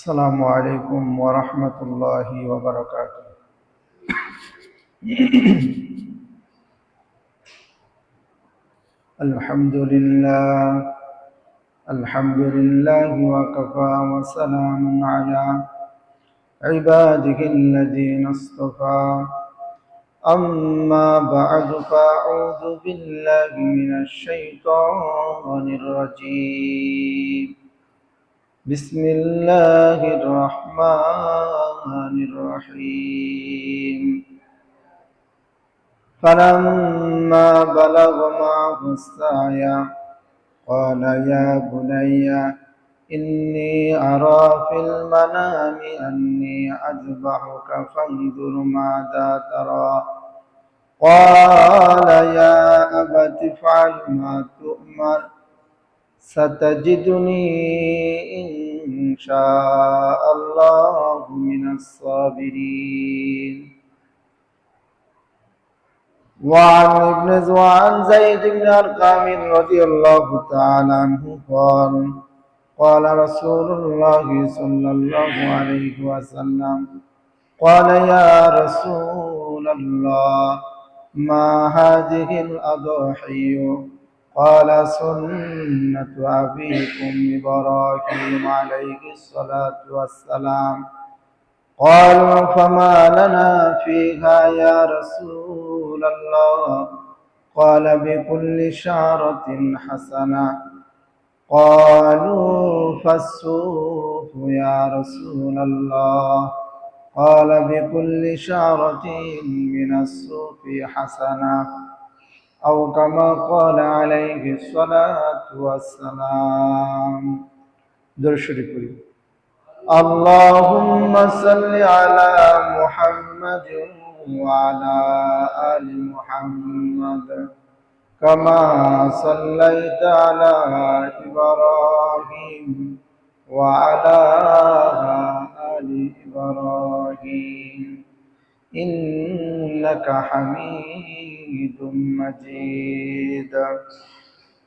السلام عليكم ورحمة الله وبركاته. الحمد لله وكفى وسلام على عباده الذين اصطفى. أما بعد فأعوذ بالله من الشيطان الرجيم. بسم الله الرحمن الرحيم. فلما بلغ معه السعي قال يا بني إني أرى في المنام أني أذبحك فانظر ماذا ترى. قال يا أبت افعل ما تؤمر ستجدني إن شاء الله من الصابرين. وعن زيد بن أرقم رضي الله تعالى عنه قال رسول الله صلى الله عليه وسلم قال يا رسول الله ما هذه الأضاحي؟ قال سنة أبيكم إبراهيم عليه الصلاة والسلام. قالوا فما لنا فيها يا رسول الله؟ قال بكل شعرة حسنة. قالوا فالسوف يا رسول الله؟ قال بكل شعرة من السوف حسنة، أو كما قال عليه الصلاة والسلام. درشري كري. اللهم صل على محمد وعلى آل محمد كما صليت على إبراهيم وعلى آل إبراهيم إنك حميد مجيد.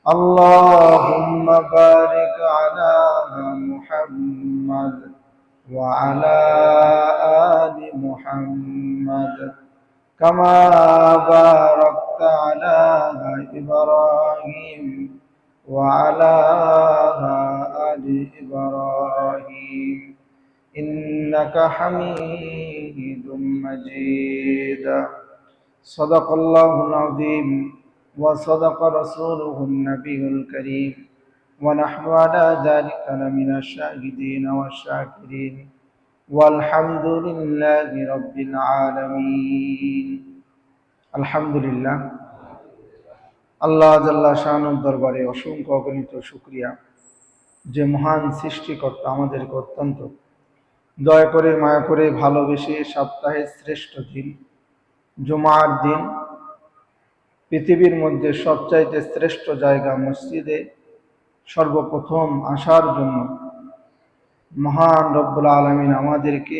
اللهم بارك على محمد وعلى آل محمد كما باركت على إبراهيم وعلى آل إبراهيم إنك حميد مجيد. صدق الله العظيم وصدق رسوله النبي الكريم ونحن على ذلك لمن الشاهدين والشاكرين والحمد لله رب العالمين. আলহামদুলিল্লাহ, আল্লাহ জাল্লা শানুর দরবারে অসংখ্য অগণিত শুকরিয়া যে মহান সৃষ্টিকর্তা আমাদেরকে অত্যন্ত দয়া করে মায়া করে ভালোবেসে সপ্তাহের শ্রেষ্ঠ দিন জুমার দিন, পৃথিবীর মধ্যে সবচাইতে শ্রেষ্ঠ জায়গা মসজিদে সর্বপ্রথম আসার জন্য মহান রব্বুল আলামিন আমাদেরকে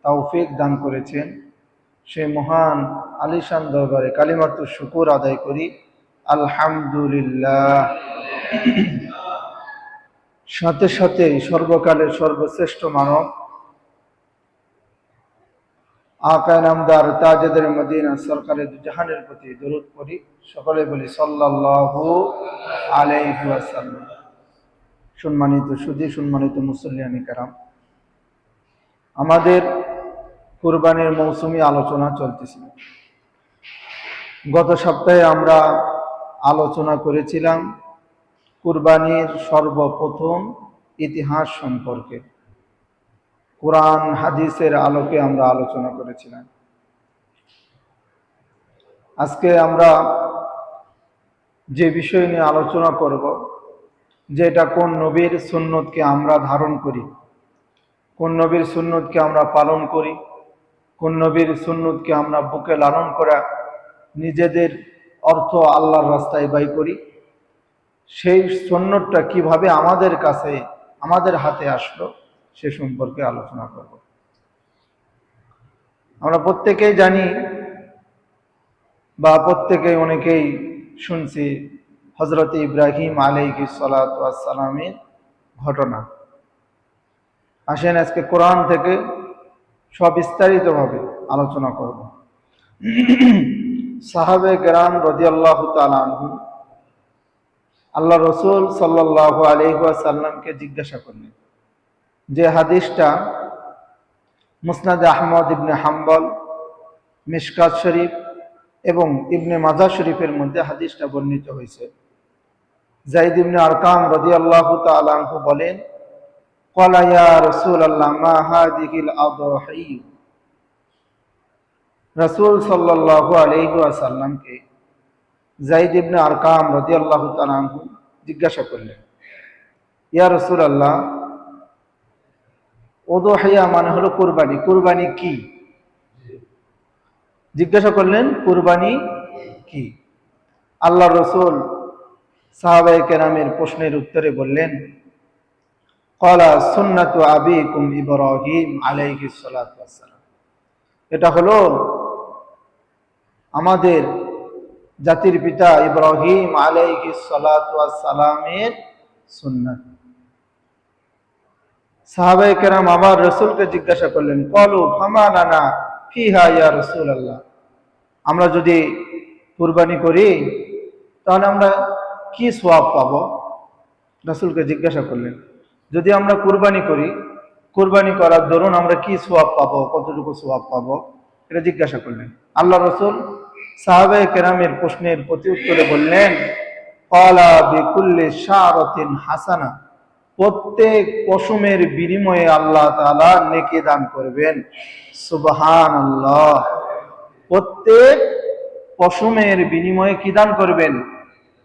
তৌফিক দান করেছেন। সে মহান আলিশান দরবারে কালিমাতুর শুকর আদায় করি, আলহামদুলিল্লাহ। সাথে সাথে সর্বকালের সর্বশ্রেষ্ঠ মানব আকায়ে নামদার তাজেদার মদিনা সরকারে দুজাহানের প্রতি দরুদ পড়ি, সকলে বলি সাল্লাল্লাহু আলাইহি ওয়াসাল্লাম। সম্মানিত সুধী, সম্মানিত মুসল্লিয়ানি কেরাম, আমাদের কুরবানির মৌসুমি আলোচনা চলতেছিল। গত সপ্তাহে আমরা আলোচনা করেছিলাম কুরবানির সর্বপ্রথম ইতিহাস সম্পর্কে। কোরআন হাদিসের আলোকে আমরা আলোচনা করেছিলাম। আজকে আমরা যে বিষয় নিয়ে আলোচনা করব, যে এটা কোন নবীর সুন্নতকে আমরা ধারণ করি, কোন নবীর সুন্নতকে আমরা পালন করি, কোন নবীর সুন্নতকে আমরা বুকে লালন করা নিজেদের অর্থ আল্লাহর রাস্তায় ব্যয় করি, সেই সুন্নতটা কিভাবে আমাদের কাছে আমাদের হাতে আসলো সে সম্পর্কে আলোচনা করব। আমরা প্রত্যেকেই জানি বা প্রত্যেকেই অনেকেই শুনছি হযরত ইব্রাহিম আলাইহিস সালাতু ওয়াস সালামের ঘটনা। আসেন আজকে কোরআন থেকে সবিস্তারিতভাবে আলোচনা করব। সাহাবে কেরাম রাদিয়াল্লাহু তাআলা আনহু আল্লাহ রসুল সাল্লাল্লাহু আলাইহি ওয়াসাল্লামকে জিজ্ঞাসা করলেন, যে হাদিসটা মুসনাদ আহমদ ইবনে হাম্বল, মিশকাত শরীফ এবং ইবনে মাজাহ শরীফের মধ্যে হাদিসটা বর্ণিত হয়েছে। যায়েদ ইবনে আরকাম রাদিয়াল্লাহু তাআলা আনহু বলেন, ক্বালা ইয়া রাসূলুল্লাহ মা হাযিহিল আদহি। রাসূল সাল্লাল্লাহু আলাইহি ওয়াসাল্লামকে যায়েদ ইবনে আরকাম রাদিয়াল্লাহু তাআলা আনহু জিজ্ঞাসা করলেন, ইয়া রাসূলুল্লাহ, উযহিয়া মানে হলো কুরবানি, কুরবানি কি? জিজ্ঞাসা করলেন কুরবানি কি? আল্লাহ রসুল সাহাবায়ে কেরামের প্রশ্নের উত্তরে বললেন, ক্বালা সুন্নাতু আবিকুম ইব্রাহিম আলাইহিস সালাতু ওয়াস সালাম। এটা হলো আমাদের জাতির পিতা ইব্রাহিম আলাইহিস সালাতু ওয়াস সালামের সুন্নাত। সাহাবায়ে কেরাম আবার রাসূলকে জিজ্ঞাসা করলেন, ক্বালু ফামা লানা ফিহা ইয়া রাসূলুল্লাহ। আমরা যদি কুরবানি করি তাহলে আমরা কি সওয়াব পাবো? রাসূলকে জিজ্ঞাসা করলেন, যদি আমরা কুরবানি করি, কুরবানি করার দরুন আমরা কি সওয়াব পাবো, কতটুকু সওয়াব পাবো, এটা জিজ্ঞাসা করলেন। আল্লাহ রাসূল সাহাবায়ে কেরামের প্রশ্নের প্রতি উত্তরে বললেন, ক্বালা বিকুল্লি শারাতিন হাসানা। প্রত্যেক পশমের বিনিময়ে আল্লাহ তাআলা নেকি দান করবেন। সুবহানাল্লাহ। প্রত্যেক পশমের বিনিময়ে কি দান করবেন?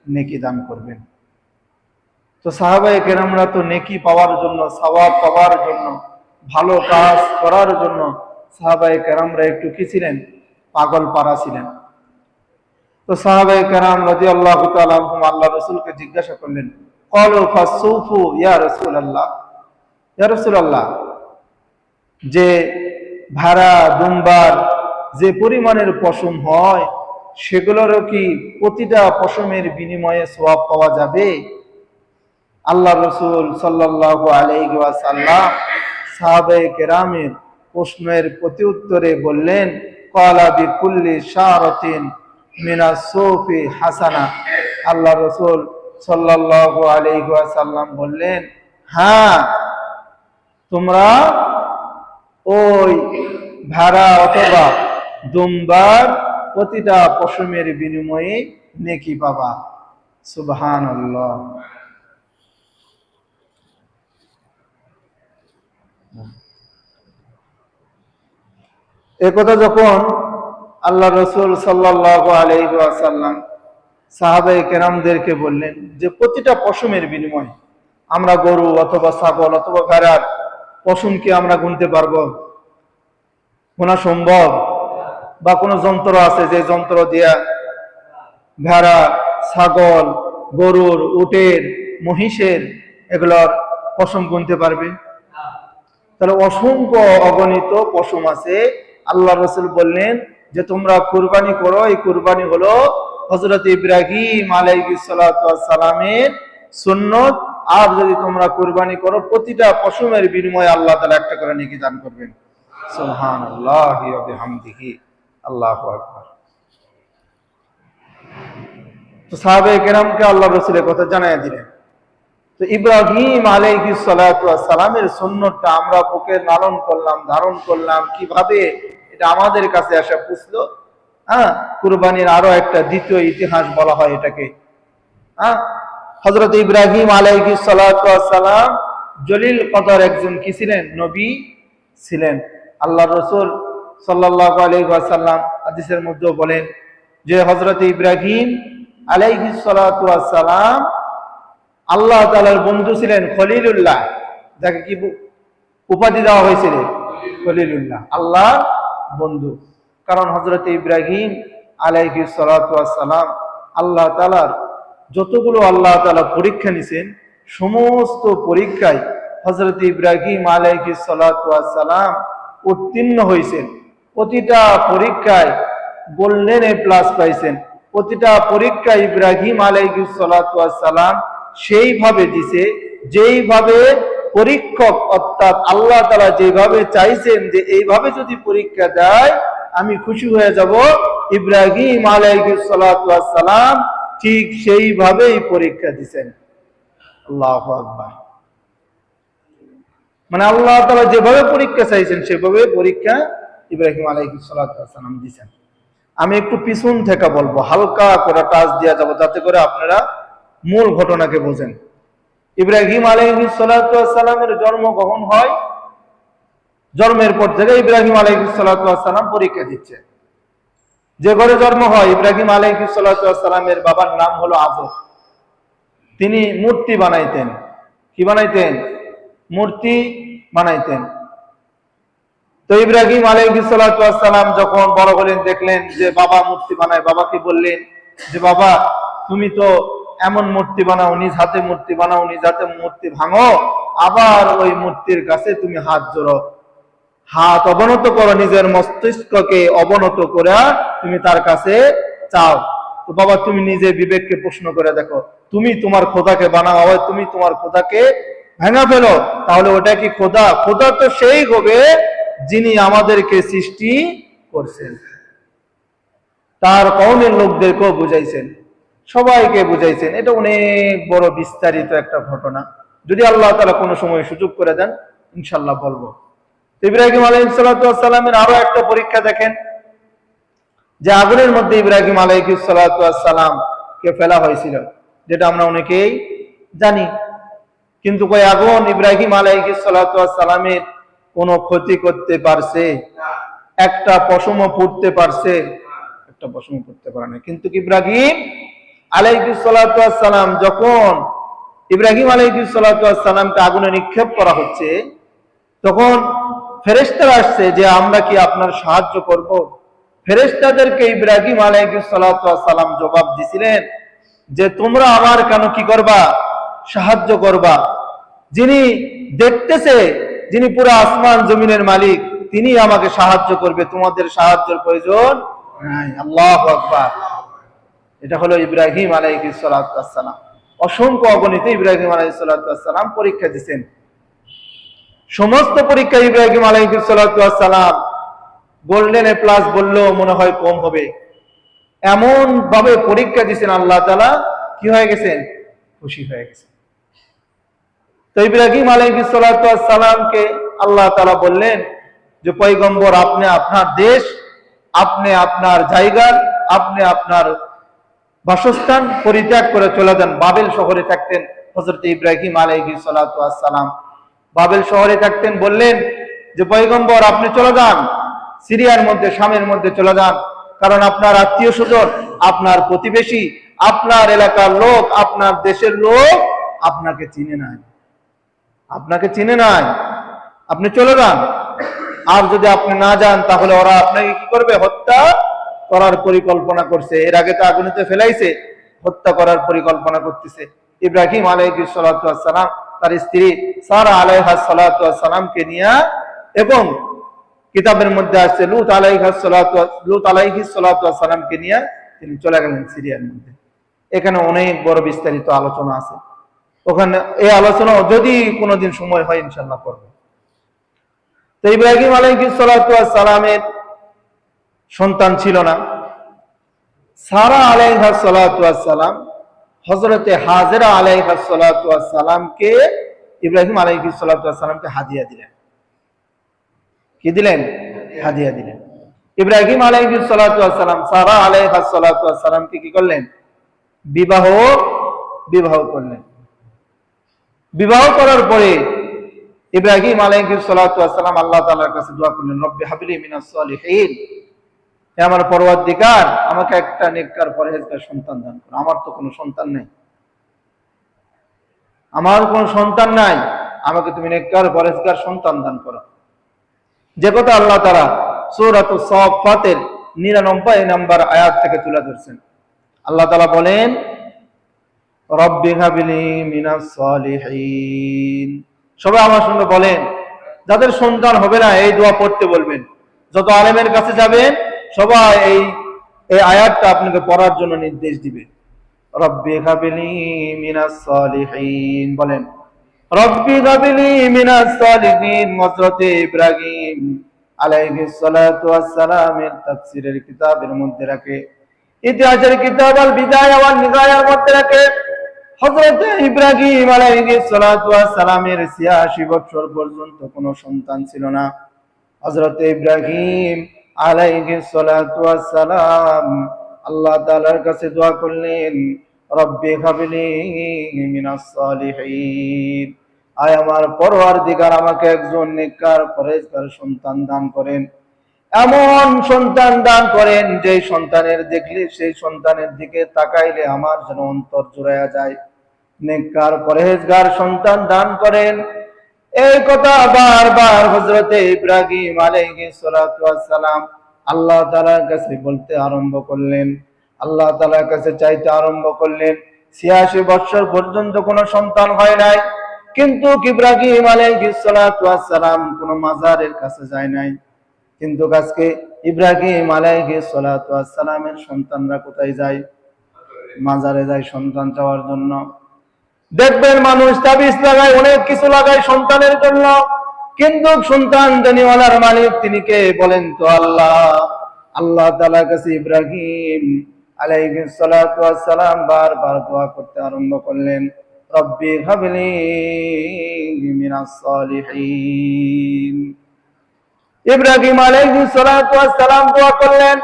নেকি দান করবেন। তো সাহাবায়ে কেরামরা তো নেকি পাওয়ার জন্য, সওয়াব পাওয়ার জন্য, ভালো কাজ করার জন্য সাহাবায়ে কেরামরা একটু কি ছিলেন? পাগল পারা ছিলেন। তো সাহাবায়ে কেরাম রাদিয়াল্লাহু তাআলা আনহুম আল্লাহ রাসূলকে জিজ্ঞাসা করলেন, ক্বালু ফাসসুফু ইয়া রাসূলুল্লাহ। ইয়া রাসূলুল্লাহ, যে ভেড়া দুম্বার যে পরিমাণের পশম হয় সেগুলোরও কি প্রতিটা পশমের বিনিময়ে সওয়াব পাওয়া যাবে? আল্লাহ রাসূল সাল্লাল্লাহু আলাইহি ওয়াসাল্লাম সাহাবায়ে কেরামের প্রশ্নের প্রতি উত্তরে বললেন, ক্বালা বিকুল্লি শারাতিন মিনাস সুফি হাসানা। আল্লাহ রাসূল সাল্লাল্লাহু আলাইহি ওয়াসাল্লাম বললেন, হ্যাঁ, তোমরা ওই ভেড়া অথবা দুম্বার প্রতিটা পশমের বিনিময়ে নেকি পাবা। সুবহানাল্লাহ। একথা যখন আল্লাহ রাসূল সাল্লাল্লাহু আলাইহি ওয়াসাল্লাম সাহাবায়ে কেরামদেরকে বললেন যে প্রতিটা পশমের বিনিময়ে, আমরা গরু অথবা ছাগল অথবা ভেড়ার পশম কি আমরা গুনতে পারবো? গোনা সম্ভব? বা কোনো যন্ত্র আছে যে যন্ত্র দিয়া ভেড়া, ছাগল, গরুর, উটের, মহিষের এগুলোর পশম গুনতে পারবে? তাহলে অসংখ্য অগণিত পশম আছে। আল্লাহ রাসূল বললেন যে তোমরা কুরবানি করো, এই কুরবানি হলো হযরত ইব্রাহিম আলাইহিস সালাতু ওয়াস সালামের সুন্নত। আর যদি তোমরা কুরবানি করো প্রতিটা পশমের বিনিময়ে আল্লাহ তাআলা একটা করে নেকি দান করবেন। সুবহানাল্লাহি ওয়া বিহামদিহি, আল্লাহু আকবার। তো সাহাবায়ে কেরামকে আল্লাহ রাসূল এই কথা জানায় দিলেন। তো ইব্রাহিম আলাইহিস সালাতু ওয়াস সালামের সুন্নতটা আমরা বুকে লালন করলাম, ধারণ করলাম কিভাবে, এটা আমাদের কাছে আসা পুছলো। কুরবানির আরো একটা দ্বিতীয় ইতিহাস বলা হয় এটাকে। হযরত ইব্রাহিম আলাইহিস সালাতু ওয়াস সালাম জলিল কদর একজন কি ছিলেন? নবী ছিলেন। আল্লাহ রাসূল সাল্লাল্লাহু আলাইহি ওয়াসাল্লাম হাদিসের মধ্যে বলেন যে হযরত ইব্রাহিম আলাইহিস সালাতু ওয়াস সালাম আল্লাহ তাআলার বন্ধু ছিলেন, খলিলুল্লাহ, যাকে কি উপাধি দেওয়া হয়েছিল? খলিলুল্লাহ, আল্লাহর বন্ধু। কারণ হযরত ইব্রাহিম আলাইহিস সালাতু ওয়াস সালাম আল্লাহ তাআলার যতগুলো আল্লাহ তাআলা পরীক্ষা নিছেন সমস্ত পরীক্ষায় হযরত ইব্রাহিম আলাইহিস সালাতু ওয়াস সালাম উত্তীর্ণ হয়েছেন। প্রতিটা পরীক্ষায় গোল্ডেন এ প্লাস পাইছেন। প্রতিটা পরীক্ষায় ইব্রাহিম আলাইহিস সালাতু ওয়াস সালাম সেইভাবে দিছে যেইভাবে পরীক্ষক, অর্থাৎ আল্লাহ তাআলা যেভাবে চাইছেন যে এইভাবে যদি পরীক্ষা দেয় আমি খুশি হয়ে যাব, ইব্রাহিম আলাইহিস সালাতু ওয়াস সালাম ঠিক সেইভাবেই পরীক্ষা দিয়েছেন। আল্লাহু আকবার। মানে আল্লাহ তাআলা যেভাবে পরীক্ষা চাইছেন সেভাবে পরীক্ষা ইব্রাহিম আলাইহিস সালাতু ওয়াস সালাম দিয়েছেন। আমি একটু পিছন থেকে বলবো, হালকা করে টাচ দিয়া যাব যাতে করে আপনারা মূল ঘটনাকে বোঝেন। ইব্রাহিম আলাইহিস সালাতু ওয়াস সালামের জন্ম কখন হয়? জন্মের পর থেকে ইব্রাহিম আলাইহিস সালাতু ওয়াস সালাম পরীক্ষা দিচ্ছে। যে ঘরে জন্ম হয়, ইব্রাহিম আলাইহিস সালাতু ওয়াস সালামের বাবার নাম হলো আজর। তিনি মূর্তি বানাইতেন। কি বানাইতেন? মূর্তি বানাইতেন। তো ইব্রাহিম আলাইহিস সালাতু ওয়াস সালাম যখন বড় হলেন, দেখলেন যে বাবা মূর্তি বানায়, বাবাকে বললেন যে বাবা তুমি তো এমন মূর্তি বানাও, নিজ হাতে মূর্তি বানাও, নিজ হাতে মূর্তি ভাঙো, আবার ওই মূর্তির কাছে তুমি হাত জোড়ো, হাত অবনত করো, নিজের মস্তিষ্ককে অবনত করে তুমি তার কাছে চাও। তো বাবা তুমি নিজে বিবেককে প্রশ্ন করে দেখো, তুমি তোমার খোদাকে বানাও, আবার তুমি তোমার খোদাকে ভাঙা ফেলো, তাহলে ওটা কি খোদা? খোদা তো সেই হবে যিনি আমাদেরকে সৃষ্টি করছেন। তার কওমের লোকদেরকেও বুঝাইছেন, সবাইকে বুঝাইছেন। এটা অনেক বড় বিস্তারিত একটা ঘটনা, যদি আল্লাহ তাআলা কোনো সময় সুযোগ করে দেন ইনশাআল্লাহ বলবো। ইব্রাহিম আলাইহিস সালাতু ওয়াস সালামের আরো একটা পরীক্ষা দেখেন, যে আগুনের মধ্যে ইব্রাহিম আলাইহিস সালাতু ওয়াস সালাম কে ফেলা হয়েছিল, যেটা আমরা অনেকেই জানি। কিন্তু কই আগুন ইব্রাহিম আলাইহিস সালাতু ওয়াস সালামের কোনো ক্ষতি করতে পারছে? একটা পশমও পুড়তে পারছে? একটা পশমও পুড়তে পারে না। কিন্তু ইব্রাহিম আলাইহিস সালাতু ওয়াস সালাম যখন ইব্রাহিম আলাইহিস সালাতু ওয়াস সালামকে আগুনে নিক্ষেপ করা হচ্ছে, তখন ফেরেশতারা আসছে যে আমরা কি আপনার সাহায্য করব? ফেরেশতাদেরকে ইব্রাহিম আলাইহিস সালাতু ওয়াস সালাম জবাব দিছিলেন যে তোমরা আমার কেন কি করবা? সাহায্য করবা। যিনি দেখতেছে, যিনি পুরো আসমান জমিনের মালিক, তিনি আমাকে সাহায্য করবে, তোমাদের সাহায্যের প্রয়োজন নাই। আল্লাহু আকবার। এটা হলো ইব্রাহিম আলাইহিস সালাতু ওয়াস সালাম। অসংখ্য অগণিত ইব্রাহিম আলাইহিস সালাতু ওয়াস সালাম পরীক্ষা দিয়েছেন। সমস্ত পরীক্ষা ইব্রাহিম আলাইহিস সালাতু ওয়াস সালাম গোল্ডেন এ প্লাস বললেও মনে হয় কম হবে, এমন ভাবে পরীক্ষা দিয়েছেন, আল্লাহ তাআলা কি হয়ে গেছেন? খুশি হয়ে গেছেন। তো ইব্রাহিম আলাইহিস সালাতু ওয়াস সালামকে আল্লাহ তাআলা বললেন যে পয়গম্বর আপনি আপনার দেশ, আপনি আপনার জায়গা, আপনি আপনার বাসস্থান পরিত্যাগ করে চলে যান। বাবেল শহরে থাকতেন হযরত ইব্রাহিম আলাইহিস সালাতু ওয়াস সালাম, বাবেল শহরে থাকতেন। বললেন যে পয়গম্বর আপনি চলে যান সিরিয়ার মধ্যে, শামের মধ্যে চলে যান, কারণ আপনার আত্মীয় স্বজন, আপনার প্রতিবেশী, আপনার এলাকার লোক, আপনার দেশের লোক আপনাকে চিনে নাই, আপনাকে চিনে নাই, আপনি চলে যান। আর যদি আপনি না যান তাহলে ওরা আপনাকে কি করবে? হত্যা করার পরিকল্পনা করছে। এর আগে তো আগুনেতে ফেলাইছে, হত্যা করার পরিকল্পনা করতেছে। ইব্রাহিম আলাইহিস সালাতু ওয়াস সালাম তার স্ত্রী সারা আলাইহাস সালাতু ওয়াস সালামকে নিয়ে, এবং কিতাবের মধ্যে আছে লূত আলাইহিস সালাতু ওয়াস সালামকে নিয়ে তিনি চলে গেলেন সিরিয়ার মধ্যে। এখানে অনেক বড় বিস্তারিত আলোচনা আছে, ওখানে এই আলোচনা যদি কোনোদিন সময় হয় ইনশাআল্লাহ করব। তো ইব্রাহিম আলাইহিস সালাতু ওয়াস সালামের সন্তান ছিল না। সারা আলাইহাস সালাতু ওয়াস সালাম হযরতে হাজেরা আলাইহাস সালাতু ওয়াস সালামকে ইব্রাহিম আলাইহিস সালাতু ওয়াস সালামকে হাদিয়া দিলেন। কি দিলেন? হাদিয়া দিলেন। ইব্রাহিম আলাইহিস সালাতু ওয়াস সালাম সারা আলাইহাস সালাতু ওয়াস সালামকে কি করলেন? বিবাহ করলেন। বিবাহ করার পরে ইব্রাহিম আলাইহিস সালাতু ওয়াস সালাম আল্লাহ তাআলার কাছে দোয়া করলেন, রব্বি হাবলি মিনাস সালিহিন, হে আমার পরওয়ারদিগার আমাকে একটা নেককার পরহেজগার সন্তান দান করো। আমার তো কোনো সন্তান নাই, আমার কোনো সন্তান নাই, আমাকে তুমি নেককার পরহেজগার সন্তান দান করো। যে কথা আল্লাহ তাআলা সূরাতুস সাফফাতের 99 নম্বর আয়াত থেকে তুলে ধরছেন। আল্লাহ তাআলা বলেন, রব্বি হাবলি মিনাস সালিহিন। সবাই আমার সঙ্গে বলেন, যাদের সন্তান হবে না এই দোয়া পড়তে বলবেন। যত আলেমের কাছে যাবেন সবাই এই আয়াতটা আপনাকে পড়ার জন্য নির্দেশ দিবে। রব্বি হাবলি মিনাস সালিহিন বলেন, রব্বি হাবলি মিনাস সালিহিন। হযরত ইব্রাহিম আলাইহিস সালাতু ওয়াস সালামের তাফসীরের কিতাবের মধ্যে রাখে, ইতিহাসের কিতাব আল বিদায়া ওয়ান নিহায়ার মধ্যে রাখে, হযরত ইব্রাহিম আলাইহিস সালাতু ওয়াস সালামের ৮৬ বছর পর্যন্ত কোনো সন্তান ছিল না। হযরত ইব্রাহিম আলাইহিস সালাতু ওয়াস সালাম আল্লাহ তাআলার কাছে দোয়া করলেন, রব্বি হাবলি মিনাস সালিহিন, আয় আমার পরওয়ারদিগার আমাকে একজন নেককার পরেজগার সন্তান দান করেন। এমন সন্তান দান করেন যে সন্তানের দেখলে সেই সন্তানের দিকে তাকাইলে আমার যেন অন্তর জুড়াইয়া যায়। নেককার পরেজগার সন্তান দান করেন। এই কথা বারবার হযরতে ইব্রাহিম আলাইহিস সালাতু ওয়াস সালাম আল্লাহ তাআলার কাছে বলতে আরম্ভ করলেন, আল্লাহ তাআলার কাছে চাইতে আরম্ভ করলেন। ৮৬ বছর পর্যন্ত কোনো সন্তান হয় নাই, কিন্তু ইব্রাহিম আলাইহিস সালাতু ওয়াস সালাম কোনো মাজারের কাছে যায় নাই। কিন্তু আজকে ইব্রাহিম আলাইহিস সালাতু ওয়াস সালামের সন্তানরা কোথায় যায়? মাজারে যায় সন্তান চাওয়ার জন্য। দেখবেন মানুষ তাবিজ লাগায়, অনেক কিছু লাগায় সন্তানের জন্য, কিন্তু সন্তান দানিওয়ালার মালিক তিনি কে বলেন তো? আল্লাহ। আল্লাহ তাআলার কাছে ইব্রাহিম আলাইহিস সালাতু ওয়াস সালাম বারবার দোয়া করতে আরম্ভ করলেন, রব্বি হাবলি মিনাস সালিহিন। ইব্রাহিম আলাইহিস সালাতু ওয়াস সালাম দোয়া করলেন,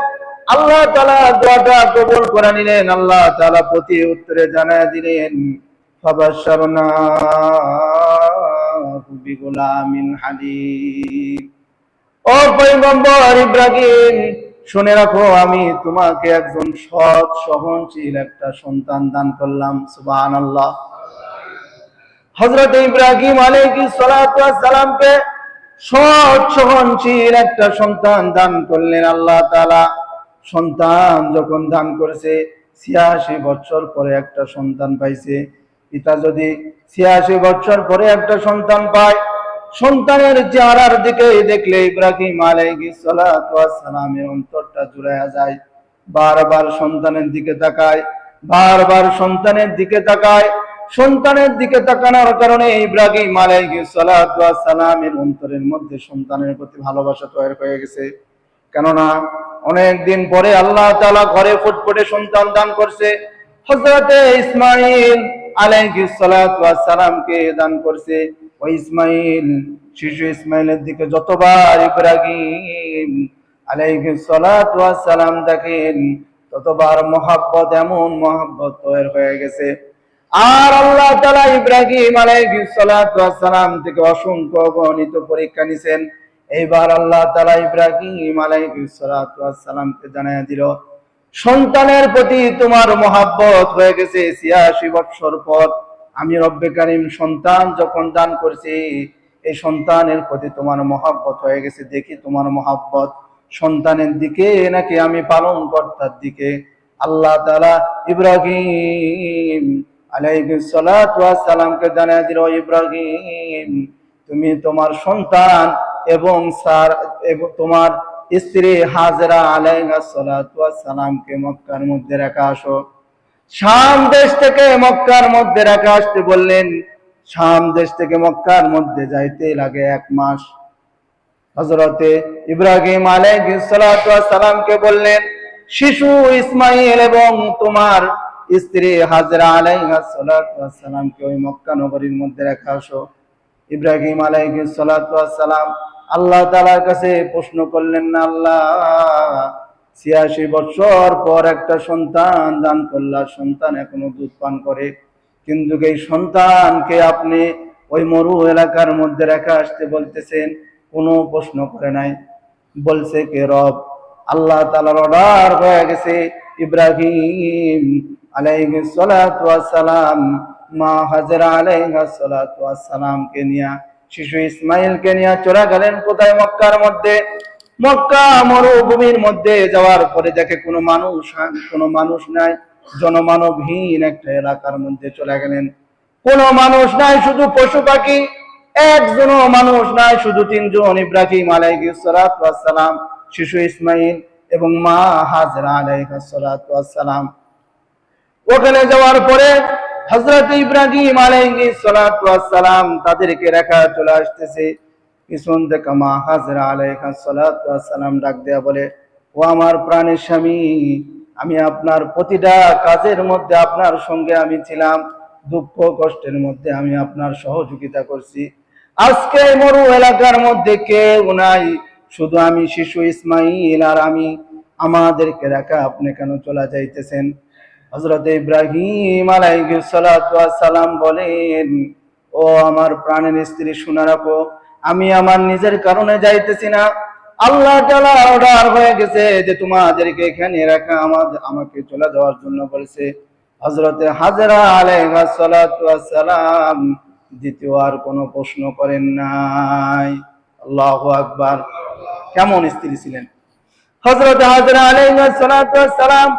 আল্লাহ তাআলা দোয়াটা কবুল করে নিলেন। আল্লাহ তাআলা প্রতি উত্তরে জানায় দিলেন, ফাবাশশারনাহু বিগুলামিন হালিম। ও পয়গম্বর ইব্রাহিম, শুনে রাখো, আমি তোমাকে একজন সৎ সহনশীল একটা সন্তান দান করলাম। সুবহানাল্লাহ। হযরত ইব্রাহিম আলাইহিস সালাতু ওয়াস সালামকে সৎ সহনশীল একটা সন্তান দান করলেন আল্লাহ তাআলা। সন্তান যখন দান করেছে, ৮৬ বছর পরে একটা সন্তান পাইছে। পিতা যদি ৮৬ বছর পরে একটা সন্তান পায়, সন্তানের চেহারার দিকে দেখলে ইব্রাহিম আলাইহিস সালাতু ওয়াস সালামের অন্তরটা জুড়াইয়া যায়। বারবার সন্তানের দিকে তাকায়, বারবার সন্তানের দিকে তাকায়। সন্তানের দিকে তাকানোর কারণে ইব্রাহিম আলাইহিস সালাতু ওয়াস সালামের অন্তরের মধ্যে সন্তানের প্রতি ভালোবাসা তৈরি হয়ে গেছে। কেননা অনেক দিন পরে আল্লাহ তাআলা ঘরে ফুটফুটে সন্তান দান করছে। হযরতে ইসমাঈল আলাইহিস সালাতু ওয়াস সালামকে দান করছে। ওই ইসমাঈল, শিশু ইসমাঈলের দিকে যতবার ইব্রাহিম আলাইহিস সালাতু ওয়াস সালাম দেখেন, ততবার মহব্বত, এমন মহব্বত তৈরি হয়ে গেছে। আর আল্লাহ তাআলা ইব্রাহিম আলাইহিস সালাতু ওয়াস সালাম থেকে অসংখ্য অগণিত পরীক্ষা নিছেন। এইবার আল্লাহ তাআলা ইব্রাহিম আলাইহিস সালাতু ওয়াস সালামকে জানায়া দিল, সন্তানের প্রতি তোমার মহব্বত হয়ে গেছে ৮৬ বছর পর। আমি রব্বে কারীম সন্তান যখন দান করছি, এই সন্তানের প্রতি তোমার মহব্বত হয়ে গেছে। দেখি তোমার মহব্বত সন্তানের দিকে নাকি আমি পালন কর্তার দিকে। আল্লাহ তাআলা ইব্রাহিম আলাইহিস সালাতু ওয়াস সালামকে জানায়া দিল, ইব্রাহিম, তুমি তোমার সন্তান এবং তোমার স্ত্রী হাজেরা আলাইহিস সালাতু ওয়াস সালামকে মক্কার মধ্যে রেখে আসো। শাম দেশ থেকে মক্কার মধ্যে রেখে আসতে বললেন। শাম দেশ থেকে মক্কার মধ্যে যাইতে লাগে ১ মাস। হযরতে ইব্রাহিম আলাইহিস সালাতু ওয়াস সালামকে বললেন, শিশু ইসমাঈল এবং তোমার স্ত্রী হাজেরা আলাইহিস সালাতু ওয়াস সালামকে ওই মক্কা নগরীর মধ্যে রেখে আসো। ইব্রাহিম আলাইহিস সালাতু ওয়াস সালাম আল্লাহ তাআলার কাছে প্রশ্ন করলেন, না আল্লাহ, ৮৬ বছর পর একটা সন্তান দান করলা, সন্তান এখনো দুধ পান করে, কিন্তু এই সন্তানকে আপনি ওই মরু এলাকার মধ্যে রেখে আসতে বলতেছেন, কোনো প্রশ্ন করে নাই। বলছে কে? রব। আল্লাহ তাআলার অর্ডার হয়ে গেছে। ইব্রাহিম আলাইহিস সালাতু ওয়াস সালাম মা হাজেরা আলাইহিস সালাতু ওয়াস সালামকে নিয়ে, শিশু ইসমাঈলকে নিয়ে চলে গেলেন কোথায়? মক্কার মধ্যে। মক্কা মরুভূমির মধ্যে যাওয়ার পরে দেখে কোনো মানুষ নাই, জনমানবহীন একটা এলাকার মধ্যে চলে গেলেন। কোনো মানুষ নাই, শুধু পশু পাখি। একজনও মানুষ নাই, শুধু ৩ জন, ইব্রাহিম আলাইহিস সালাতু ওয়াস সালাম, শিশু ইসমাঈল এবং মা হাজেরা আলাইহিস সালাতু ওয়াস সালাম। ওখানে যাওয়ার পরে হযরত ইব্রাহিম আলাইহিস সালাতু ওয়াস সালাম তাদেরকে রেখা চলে আসতেছে। পিছন থেকে মা হাজরা আলাইহিস সালাতু ওয়াস সালাম ডাক দেয়া বলে, ও আমার প্রাণের স্বামী, আমি আপনার প্রতিটা কাজের মধ্যে আপনার সঙ্গে আমি ছিলাম, দুঃখ কষ্টের মধ্যে আমি আপনার সহযোগিতা করছি। আজকে মরু এলাকার মধ্যে কেউ নাই, শুধু আমি শিশু ইসমাইল আর আমি, আমাদেরকে রেখা আপনি কেন চলে যাইতেছেন? হযরত ইব্রাহিম আলাইহিস সালাতু ওয়াস সালাম বলেন, ও আমার প্রাণের স্ত্রী, শুনে রাখো, আমি আমার নিজের কারণে যাইতেছি না, আল্লাহ তাআলা অর্ডার হয়ে গেছে যে তোমাদেরকে এখানে রাখা আমাকে চলে যাওয়ার জন্য বলেছে। হযরত হাজরা আলাইহিস সালাতু ওয়াস সালাম দ্বিতীয় আর কোনো প্রশ্ন করেন নাই। আল্লাহু আকবার। কেমন স্ত্রী ছিলেন হযরত হাজরা আলাইহিস সালাতু ওয়াস সালাম!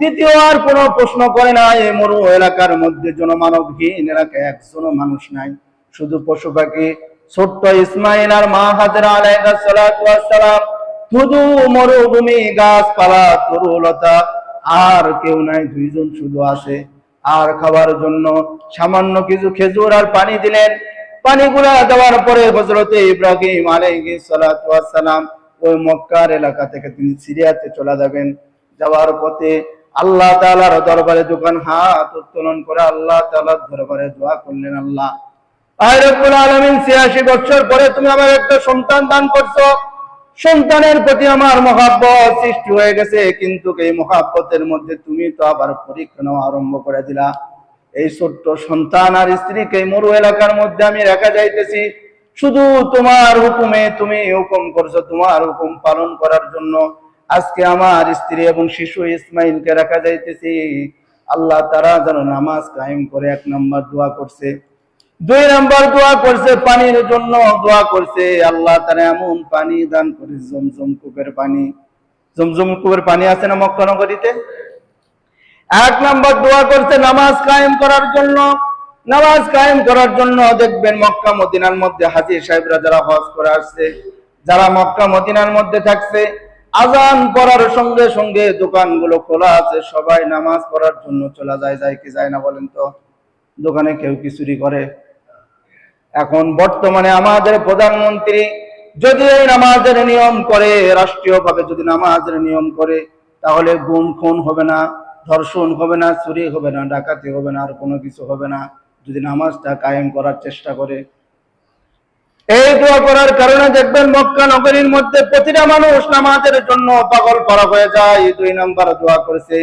দ্বিতীয় আর কোনো প্রশ্ন করে না। এই মরু এলাকার মধ্যে জনমানবহীন এলাকায় একজনও মানুষ নাই, শুধু পশু পাখি। ছোট্ট ইসমাইল আর মা হাজরা আলাইহিস সালাতু ওয়াস সালাম, শুধু মরুভূমি, গাছপালা, তরুলতা, আর কেউ নাই। দুইজন শুধু আছে। আর খাবার জন্য সামান্য কিছু খেজুর আর পানি দিলেন। পানিগুলা দেওয়ার পরে হযরত ইব্রাহিম আলাইহিস সালাতু ওয়াস সালাম ওই মক্কার এলাকা থেকে তিনি সিরিয়াতে চলে যাবেন। যাওয়ার পথে আল্লাহ তাআলার দরবারে যখন হাত উত্তোলন করে আল্লাহ তাআলার দরবারে দোয়া করলেন, আল্লাহ, আয় রব্বুল আলামিন, ৮৬ বছর পরে তুমি আমার একটা সন্তান দান করছো। সন্তানের প্রতি আমার মহব্বত সৃষ্টি হয়ে গেছে, কিন্তু এই মহব্বতের মধ্যে তুমি তো আবার পরীক্ষা নেওয়া আরম্ভ করে দিলা। এই ছোট্ট সন্তান আর স্ত্রীকে মরু এলাকার মধ্যে আমি রেখে যাইতেছি, শুধু তোমার হুকুমে। তুমি হুকুম করছো, তোমার হুকুম পালন করার জন্য আজকে আমার স্ত্রী এবং শিশু ইসমাইলকে রাখা যাইতেছি। আল্লাহ তারা যেন নামাজ কায়েম করে ১ নম্বর দোয়া করছে। ২ নম্বর দোয়া করছে পানির জন্য দোয়া করছে। আল্লাহ তারা এমন পানি দান করে, জমজম কূপের পানি। জমজম কূপের পানি আছে না মক্কা নগরীতে? ১ নম্বর দোয়া করছে নামাজ কায়েম করার জন্য। নামাজ কায়েম করার জন্য দেখবেন মক্কা মদিনার মধ্যে হাজী সাহেবরা যারা হজ করে আসছে, যারা মক্কা মদিনার মধ্যে থাকছে, আজান পড়ার সঙ্গে সঙ্গে দোকানগুলো খোলা আছে, সবাই নামাজ পড়ার জন্য চলে যায় কি যায় না বলেন তো? দোকানে কেউ কি চুরি করে? এখন বর্তমানে আমাদের প্রধানমন্ত্রী যদি এই নামাজের নিয়ম করে, রাষ্ট্রীয়ভাবে যদি নামাজের নিয়ম করে, তাহলে গুম খুন হবে না, ধর্ষণ হবে না, চুরি হবে না, ডাকাতি হবে না, আর কোনো কিছু হবে না, যদি নামাজটা কায়েম করার চেষ্টা করে। এই দোয়া করার কারণে দেখবেন মক্কা নগরীর মধ্যে প্রতিটা মানুষ নামাজের জন্য পাগল করা হয়ে যায়। ২ নম্বর দোয়া করেছে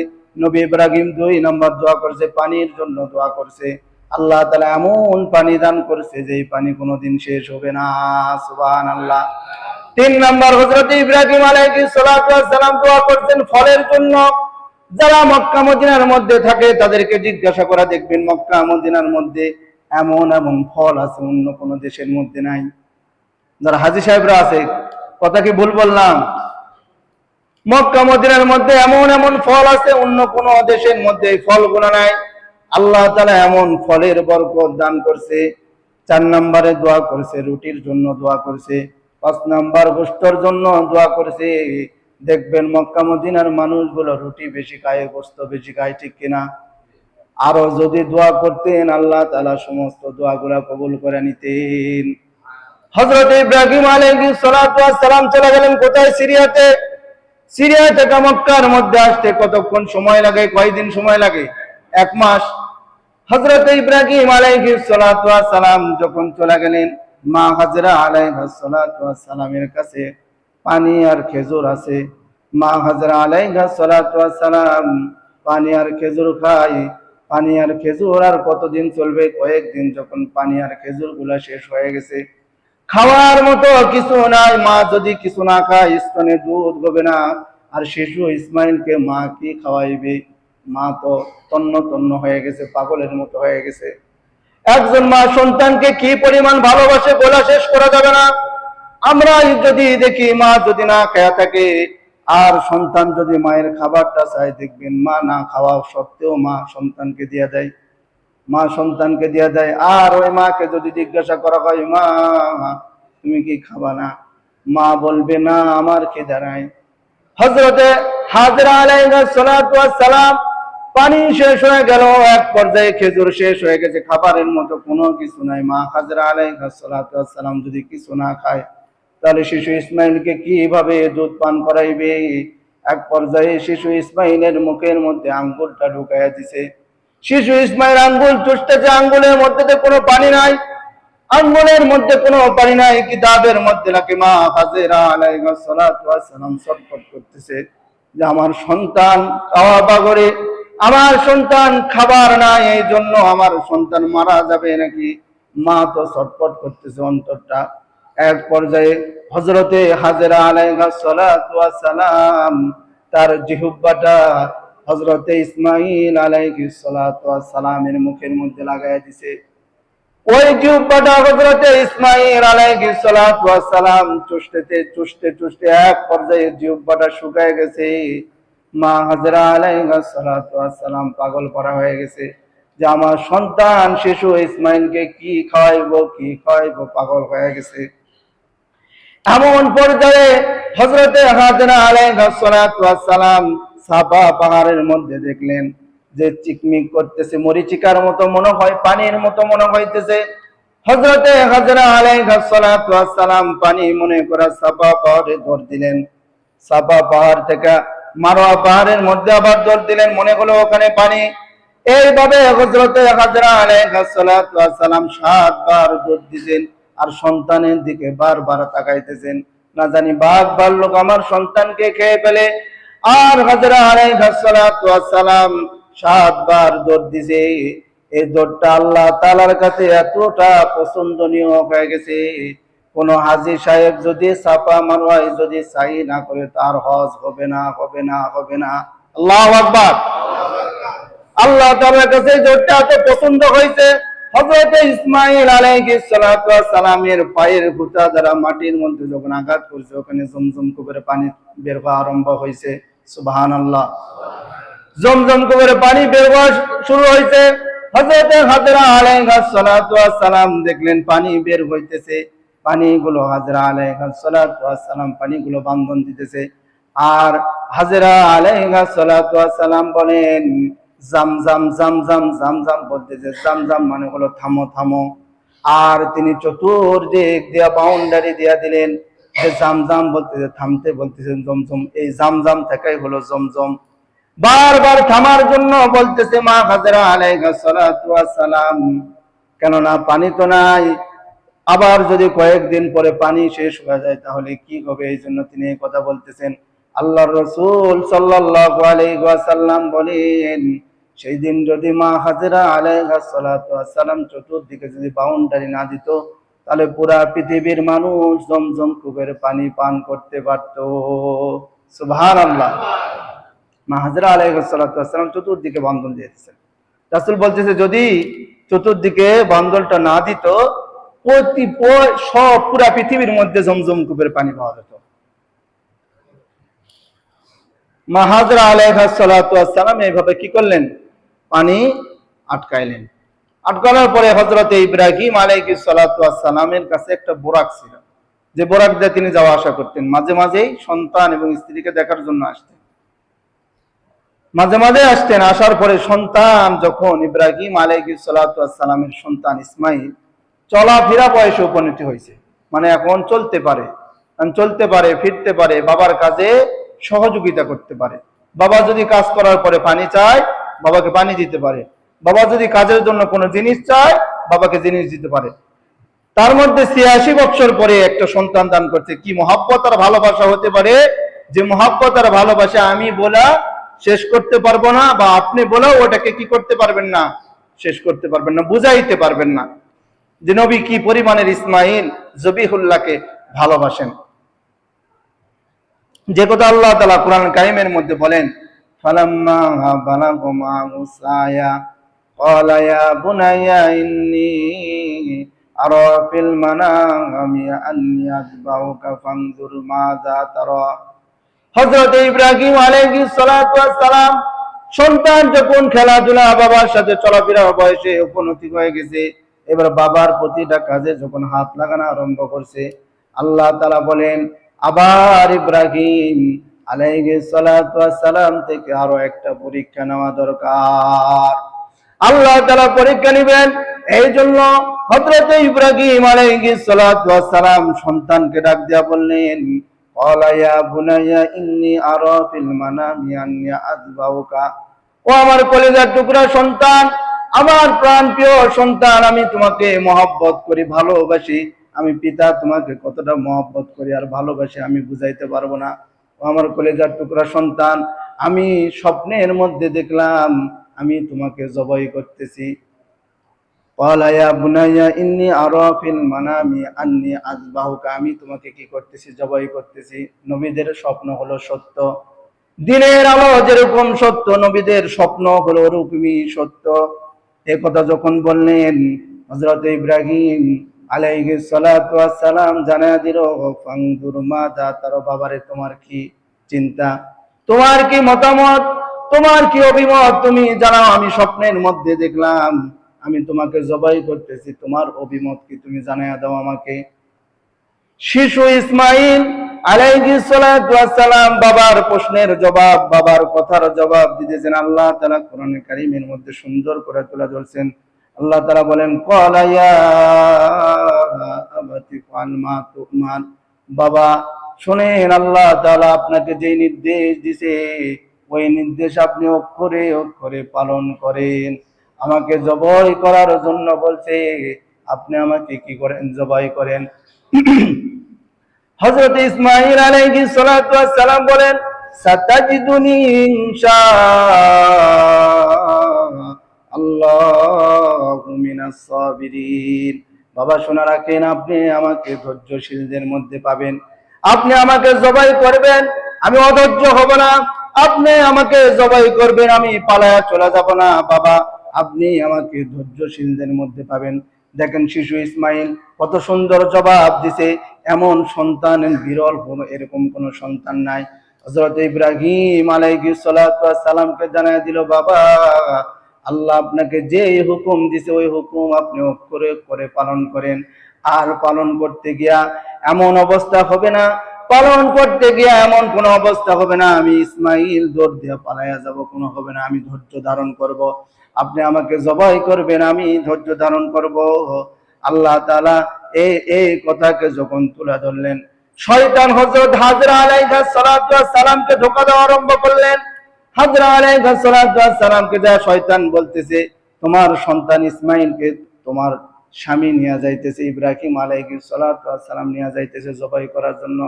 নবী ইব্রাহিম, ২ নম্বর দোয়া করেছে পানির জন্য দোয়া করছে। আল্লাহ তাআলা এমন পানি দান করেছে যে এই পানি কোনোদিন শেষ হবে না। সুবহানাল্লাহ। ৩ নম্বর হযরত ইব্রাহিম আলাইহিস সালাতু ওয়াস সালাম দোয়া করছেন ফলের জন্য। যারা মক্কা মদিনার মধ্যে থাকে তাদেরকে জিজ্ঞাসা করা দেখবেন মক্কা মদিনার মধ্যে এমন এমন ফল আছে অন্য কোন দেশের মধ্যে নাই। যারা হাজী সাহেবরা আছে, কথা কি ভুল বললাম? মক্কা মদিনার মধ্যে এমন এমন ফল আছে অন্য কোন দেশের মধ্যে এই ফলগুলো নাই। আল্লাহ তাআলা এমন ফলের বরকত দান করছে। ৪ নম্বরে দোয়া করছে রুটির জন্য দোয়া করছে। ৫ নম্বর গোশতের জন্য দোয়া করছে। দেখবেন মক্কা মদিনার মানুষগুলো রুটি বেশি খায়, গোশত বেশি খায়, ঠিক কিনা? আরো যদি দোয়া করতেন আল্লাহ তাআলা সমস্ত দোয়াগুলা কবুল করে নিতেন। হযরত ইব্রাহিম আলাইহিস সালাতু ওয়াস সালাম চলে গেলেন কোথায়? সিরিয়াতে। সিরিয়া থেকে মক্কার মধ্যে আসতে কতক্ষণ সময় লাগে? কয়দিন সময় লাগে? ১ মাস। হযরত ইব্রাহিম আলাইহিস সালাতু ওয়াস সালাম যখন চলে গেলেন, মা হাজরা আলাইহিস সালাতু ওয়াস সালামের কাছে পানি আর খেজুর আছে। মা হাজরা আলাইহিস সালাতু ওয়াস সালাম পানি আর খেজুর খায়। পানি আর খেজুর আর কতদিন চলবে? কয়েকদিন। যখন পানি আর খেজুর গুলা শেষ হয়ে গেছে, খাওয়ার মতো কিছু নাই, মা যদি কিছু না খায় স্তনে দুধ হবে না। আর শিশু ইসমাইলকে মা কি খাওয়াইবে? মা তো তন্ন তন্ন হয়ে গেছে, পাগলের মতো হয়ে গেছে। একজন মা সন্তানকে কি পরিমাণ ভালোবাসে বলা শেষ করা যাবে না। আমরা যদি দেখি মা যদি না খেয়ে থাকে আর সন্তান যদি মায়ের খাবারটা চায়, দেখবেন মা না খাওয়া সত্ত্বেও মা সন্তানকে দিয়ে দেয়। মা সন্তানকে দিয়ে দেয়। আর ওই মাকে যদি জিজ্ঞাসা করা হয়, মা তুমি কি খাবা না? মা বলবে, না, আমার খিদে নাই। হযরতে হাজরা আলাইহিস সালাতু ওয়াস সালাম পানি শেষ হয়ে গেল, এক পর্যায়ে খেজুর শেষ হয়ে গেছে, খাবারের মতো কোনো কিছু নাই। মা হাজরা আলাইহিস সালাতু ওয়াস সালাম যদি কিছু না খায় তাহলে শিশু ইসমাইলকে কিভাবে দুধ পান করাইবে? এক পর্যায়ে শিশু ইসমাইলের মুখের মধ্যে আঙ্গুলটা ঢুকাইয়া দিছে। শিশু ইসমাইল আঙ্গুল চুষতেছে, আঙ্গুলের মধ্যে তো কোনো পানি নাই, আঙ্গুলের মধ্যে কোনো পানি নাই। কিতাবের মধ্যে নাকি মা হাজেরা আলাইহিস সালাতু ওয়াস সালাম ছটফট করতেছে যে আমার সন্তান খাওয়া বাগরে, আমার সন্তান খাবার নাই, এই জন্য আমার সন্তান মারা যাবে নাকি। মা তো ছটফট করতেছে অন্তরটা। এক পর্যায়ে হযরতে হাজেরা আলাইহিস সালাতু ওয়াস সালাম তার জিহ্বাটা হযরতে ইসমাঈল আলাইহিস সালাতু ওয়াস সালামের মুখের মধ্যে লাগায় দিছে। ওই জিহ্বাটা হযরতে ইসমাঈল আলাইহিস সালাতু ওয়াস সালাম চুষতে চুষতে এক পর্যায়ে জিহ্বাটা শুকায় গেছে। মা হাজরা আলাইহিস সালাতু ওয়াস সালাম পাগল করা হয়ে গেছে যে আমার সন্তান শিশু ইসমাঈলকে কি খাওয়াইবো, পাগল হয়ে গেছে। এমন পর্যায়ে হযরতে হাজরা আলাইহিস সালাতু ওয়াস সালাম সাফা পাহাড়ের মধ্যে দেখলেন যে চিকমিক করতেছে, মরিচিকার মতো মনে হয়, পানির মতো মনে হইতেছে। হযরতে হাজরা আলাইহিস সালাতু ওয়াস সালাম পানি মনে করে সাফা পাহাড়ে দৌড় দিলেন। সাফা পাহাড় থেকে মারওয়া পাহাড়ের মধ্যে আবার দৌড় দিলেন, মনে হলো ওখানে পানি। এইভাবে হযরতে হাজরা আলাইহিস সালাতু ওয়াস সালাম 7 বার দৌড় দিলেন আর সন্তানের দিকে বারবার তাকাইতেছেন, না জানি বাঘ ভাল্লুক আমার সন্তানকে খেয়ে ফেলে। আর হাজরা আলাইহিস সালাতু ওয়াস সালাম 7 বার দৌড় দিছে। এই দৌড়টা আল্লাহ তাআলার কাছে এতটা পছন্দনীয় হয়ে গেছে, কোন হাজী সাহেব যদি সাফা মারওয়ায় যদি সাই না করে তার হজ হবে না। আল্লাহু আকবার। আল্লাহ তাআলার কাছে এই দৌড়টা এত পছন্দ হয়েছে, হযরতে ইসমাঈল আলাইহিস সালাতু ওয়াস সালামের পায়ের ফুটা দ্বারা মাটির মধ্যে যখন আঘাত করছে ওখানে জমজম কুবের পানি বের হওয়া আরম্ভ হয়েছে। সুবহানাল্লাহ। জমজম কুবের পানি বের হওয়া শুরু হয়েছে। হযরতে হাজরা আলাইহিস সালাতু ওয়াস সালাম দেখলেন পানি বের হইতেছে, পানিগুলো হাজরা আলাইহিস সালাতু ওয়াস সালাম পানিগুলো বান্ধন দিতেছে। আর হাজরা আলাইহিস সালাতু ওয়াস সালাম বলেন জামজাম জামজাম জামজাম বলতেছে, জামজাম মানে হলো থামো থামো। আর তিনি চতুর্দিক দিয়া বাউন্ডারি দিয়া দিলেন যে জামজাম বলতেছে থামতে, বলতেছেন জমজম, এই জামজাম থেকেই হলো জমজম। বারবার থামার জন্য বলতেছে মা হাজরা আলাইহিস সালাতু ওয়াস সালাম, কেননা পানি তো নাই, আবার যদি কয়েকদিন পরে পানি শেষ হয়ে যায় তাহলে কি হবে, এই জন্য তিনি এই কথা বলতেছেন। আল্লাহর রাসূল সাল্লাল্লাহু আলাইহি ওয়াসাল্লাম বলেন সেই দিন যদি মা হাজরা আলাইহিস সালাতু ওয়াস সালাম চতুর্দিকে যদি বাউন্ডারি না দিত তাহলে পুরা পৃথিবীর মানুষ জমজম কূপের পানি পান করতে পারত। সুবহানাল্লাহ। মা হাজরা আলাইহিস সালাতু ওয়াস সালাম চতুর্দিকে বান্ধন দিয়েছেন। রাসূল বলতেছে যদি চতুর্দিকে বান্ধনটা না দিত সব পুরা পৃথিবীর মধ্যে জমজম কূপের পানি পাওয়া যেত। মা হাজরা আলাইহিস সালাতু ওয়াস সালাম এইভাবে কি করলেন, পানি আটকাইলেন। আটকানোর পরে হযরতে ইব্রাহিম আলাইহিস সালাতু ওয়াস সালামের কাছে একটা বোরাক ছিল, যে বোরাক দিয়ে তিনি যাওয়া আসা করতেন। মাঝে মাঝেই সন্তান এবং স্ত্রীকে দেখার জন্য আসতেন, মাঝে মাঝে আসতেন। আসার পরে সন্তান যখন ইব্রাহিম আলাইহিস সালাতু ওয়াস সালামের সন্তান ইসমাঈল চলাফেরা বয়সে উপনীত হয়েছে, মানে এখন চলতে পারে ফিরতে পারে, বাবার কাজে সহযোগিতা করতে পারে। বাবা যদি কাজ করার পরে পানি চায় বাবাকে পানি দিতে পারে, বাবা যদি কাজের জন্য কোনো জিনিস চায় বাবাকে জিনিস দিতে পারে। তার মধ্যে ৮৬ বছর পরে একটা সন্তান দান করছে। কি মহব্বত আর ভালোবাসা হতে পারে, যে মহব্বত আর ভালোবাসা আমি বলা শেষ করতে পারবো না, বা আপনি বলেও ওটাকে কি করতে পারবেন না, শেষ করতে পারবেন না, বুঝাইতে পারবেন না যে নবী কি পরিমাণের ইসমাঈল জবিহুল্লাহকে ভালোবাসেন। যে কথা আল্লাহ তাআলা কুরআন কারীমের মধ্যে বলেন ফালাম্মা বালাগা মা'হু সায়া ক্বালা ইয়া বুনাইয়া ইন্নী আরা ফিল মানামি আন্নী আযবাহুকা ফানজুর মাযা তারা। হযরত ইব্রাহিম আলাইহিস সালাতু ওয়াস সালাম সন্তান যখন খেলাধুলা বাবার সাথে চলাফেরা বয়সে উপনীত হয়ে গেছে, এবার বাবার প্রতিটা কাজে যখন হাত লাগানো আরম্ভ করছে, আল্লাহ তাআলা বলেন আবার ইব্রাহিম আলাইহিস সালাতু ওয়াস সালাম থেকে আরো একটা পরীক্ষা নেওয়া দরকার। আল্লাহ তাআলা পরীক্ষা নেবেন। এই জন্য হযরত ইব্রাহিম আলাইহিস সালাতু ওয়াস সালাম সন্তানকে ডাক দিয়া বললেন, ক্বালা ইয়া বুনাইয়া ইন্নী আরা ফিল মানামি আন্নী আযবাহুকা। ও আমার কলিজার টুকরা সন্তান, আমার প্রাণপ্রিয় সন্তান, আমি তোমাকে মহব্বত করি, ভালোবাসি। আমি পিতা তোমাকে কতটা মহব্বত করি আর ভালোবাসি আমি বুঝাইতে পারবো না। ও আমার কলিজার টুকরা সন্তান, আমি স্বপ্নের মধ্যে দেখলাম আমি তোমাকে জবাই করতেছি। ক্বালা ইয়া বুনাইয়া ইন্নী আরা ফিল মানামি আন্নী আযবাহুকা। আমি তোমাকে কি করতেছি? জবাই করতেছি। নবীদের স্বপ্ন হলো সত্য। দিনের আলো যেরকম সত্য, নবীদের স্বপ্ন হলো ওরকমই সত্য। এই কথা যখন বললেন, হযরত ইব্রাহিম আলাইহিস সালাতু ওয়াস সালাম জানায়া দিল, ফানজুর মাযা তারা। বাবারে, তোমার কি চিন্তা, তোমার কি মতামত, তোমার কি অভিমত, তুমি জানাও। আমি স্বপ্নের মধ্যে দেখলাম আমি তোমাকে জবাই করতেছি, তোমার অভিমত কি তুমি জানায়া দাও আমাকে। শিশু ইসমাইল আলাইহিস সালাতু ওয়াস সালাম বাবার প্রশ্নের জবাব, বাবার কথার জবাব দিতেছেন। আল্লাহ তাআলা কোরআনে কারীমের মধ্যে সুন্দর করে তুলে ধরছেন। আল্লাহ তাআলা বলেন, ক্বালা ইয়া আবাতি ফাল মা তুমান। বাবা শুনেন, আল্লাহ তাআলা আপনাকে যে নির্দেশ দিয়েছে ওই নির্দেশ আপনি অক্ষরে অক্ষরে পালন করেন। আমাকে জবাই করার জন্য বলছে, আপনি আমাকে কি করেন? জবাই করেন। হযরত ইসমাঈল আলাইহিস সালাতু ওয়াস সালাম বলেন, সাতাজিদুনি ইনশাআল্লাহু মিনাস সাবিরিন। বাবা শোনা রাখেন, আপনি আমাকে ধৈর্যশীলদের মধ্যে পাবেন। আপনি আমাকে জবাই করবেন, আমি অধৈর্য হব না। আপনি আমাকে জবাই করবেন, আমি পালায়া চলে যাব না। বাবা, আপনি আমাকে ধৈর্যশীলদের মধ্যে পাবেন। দেখেন শিশু ইসমাইল কত সুন্দর জবাব দিছে। এমন সন্তান বিরল, এরকম কোন সন্তান নাই। হযরত ইব্রাহিম আলাইহিস সালাতু ওয়াস সালামকে জানায় দিল, বাবা আল্লাহ আপনাকে যে হুকুম দিছে ওই হুকুম আপনি অক্ষরে অক্ষরে পালন করেন। আর পালন করতে গিয়া এমন অবস্থা হবে না, পালন করতে গিয়া এমন কোন অবস্থা হবে না আমি ইসমাইল দৌড় দিয়ে পালাইয়া যাব, কোনো হবে না। আমি ধৈর্য ধারণ করব। আপনি আমাকে জবাই করবেন, আমি ধৈর্য ধারণ করব। আল্লাহ তাআলা এই কথাকে যখন তুলে ধরলেন, শয়তান হযরত হাজরা আলাইহিস সালাতু ওয়াস সালামকে ধোঁকা দেওয়া আরম্ভ করলেন। হাজরা আলাইহিস সালাতু ওয়াস সালামকে যা শয়তান বলতেছে, তোমার সন্তান ইসমাইলকে তোমার স্বামী নিয়ে যাইতেছে, ইব্রাহিম আলাইহিস সালাতু ওয়াস সালাম নিয়ে যাইতেছে জবাই করার জন্য।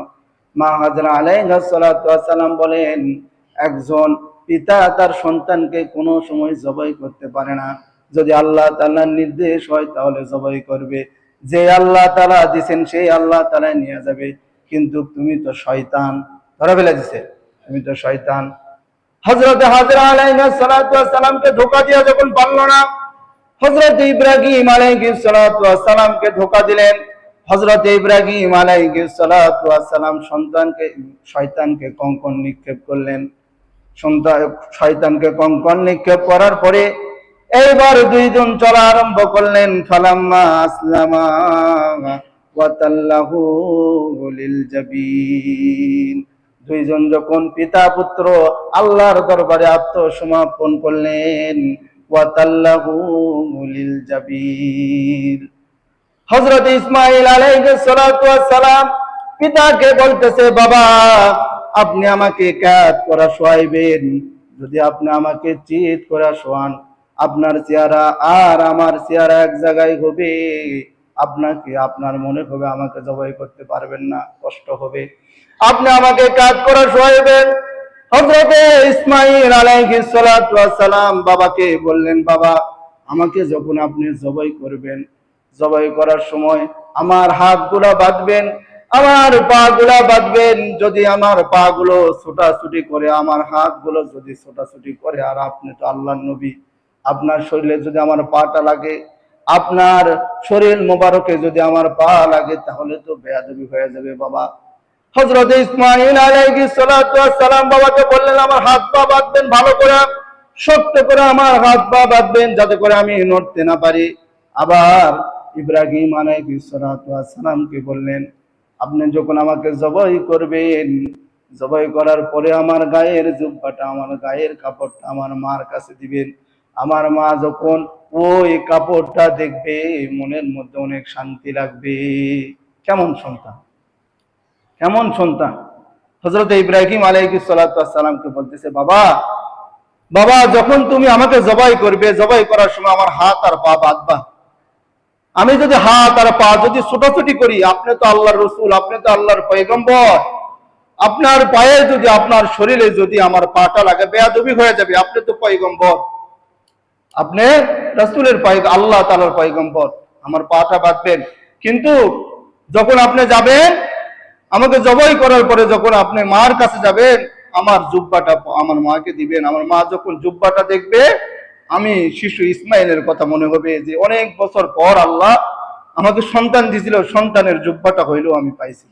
মা হাজরা আলাইহিস সালাতু ওয়াস সালাম বলেন, একজন পিতা তার সন্তানকে কোনো সময় জবাই করতে পারে না। যদি আল্লাহ তাআলার নির্দেশ হয় তাহলে জবাই করবে, যে আল্লাহ তাআলা দিবেন সেই আল্লাহ তাআলা নিয়ে যাবে। কিন্তু তুমি তো শয়তান, ধরে ফেলে দিছে, তুমি তো শয়তান। হযরত হাজরা আলাইহিস সালাতু ওয়াস সালামকে ধোঁকা দিয়া যখন পারল না, হযরত ইব্রাহিম আলাইহিস সালাতু ওয়াস সালামকে ধোঁকা দিলেন। হযরত ইব্রাহিম আলাইহিস সালাতু ওয়াস সালাম শয়তানকে কঙ্কন নিক্ষেপ করলেন। শয়তানকে কঙ্কন নিক্ষেপ করার পরে এইবার দুইজন চলা আরম্ভ করলেন। ফালাম্মা আসলামা ওয়া তাল্লাহু লিল জাবিন। দুইজন যখন পিতা পুত্র আল্লাহর দরবারে আত্মসমর্পণ করলেন, ওয়া তাল্লাহু লিল জাবিন। হযরত ইসমাঈল আলাইহিস সালাতু ওয়াস সালাম পিতাকে বলতেছে, বাবা আপনি আমাকে কাত করা শোয়াইবেন। যদি আপনি আমাকে চিৎ করা শোয়ান, আপনার চেহারা আর আমার চেহারা এক জায়গায় হবে। আপনার মনে হবে আমাকে জবাই করতে পারবেন না, কষ্ট হবে। আপনি আমাকে কাত করা শোয়াইবেন। হযরত ইসমাঈল আলাইহিস সালাতু ওয়াস সালাম বাবাকে বললেন, বাবা আমাকে যখন আপনি জবাই করবেন, জবাই করার সময় আমার হাতগুলা বাঁধবেন, আমার পা গুলা বাঁধবেন। যদি আমার পা গুলো ছোটাছুটি করে, আমার হাত গুলো যদি ছোটাছুটি করে, আর আপনি তো আল্লাহর নবী, আপনার শরীরে যদি আমার পাটা লাগে, আপনার শরীর মোবারকে যদি আমার পা লাগে, তাহলে তো বেয়াদবি হয়ে যাবে বাবা। হযরত ইসমাঈল আলাইহিস সালাতু ওয়াস সালাম বাবাকে বললেন, আমার হাত পা বাঁধবেন, ভালো করে শক্ত করে আমার হাত পা বাঁধবেন, যাতে করে আমি নড়তে না পারি। আবার ইব্রাহিম আলাইহিস সালাতু ওয়াস সালামকে বললেন, আপনি যখন আমাকে জবাই করবেন, জবাই করার পরে আমার গায়ের জুব্বাটা, আমার গায়ের কাপড়টা আমার মার কাছে দিবেন। আমার মা যখন ওই কাপড়টা দেখবে মনের মধ্যে অনেক শান্তি লাগবে। কেমন সন্তান, কেমন সন্তান! হযরত ইব্রাহিম আলাইহিস সালাতু ওয়াস সালামকে বলতেছে, বাবা বাবা, যখন তুমি আমাকে জবাই করবে, জবাই করার সময় আমার হাত আর পা বাঁধবা। আমি যদি হাত আর পা যদি ছোটাছুটি করি, আপনি তো আল্লাহর রাসূল, আপনি তো আল্লাহর পয়গম্বর, আপনার পায়ে যদি, আপনার শরীরে যদি আমার পাটা লাগে, বেয়াদবি হয়ে যাবে। আপনি তো পয়গম্বর, আপনি রাসূলের আল্লাহ তাআলার পয়গম্বর, আমার পাটা বাঁধবেন। কিন্তু যখন আপনি যাবেন আমাকে জবাই করার পরে, যখন আপনি মার কাছে যাবেন, আমার জুব্বাটা আমার মাকে দিবেন। আমার মা যখন জুব্বাটা দেখবে, আমি শিশু ইসমাইলের কথা মনে হবে যে অনেক বছর পর আল্লাহ আমাকে সন্তান দিয়েছিল, সন্তানের জুব্বাটা হইলেও আমি পাইছি।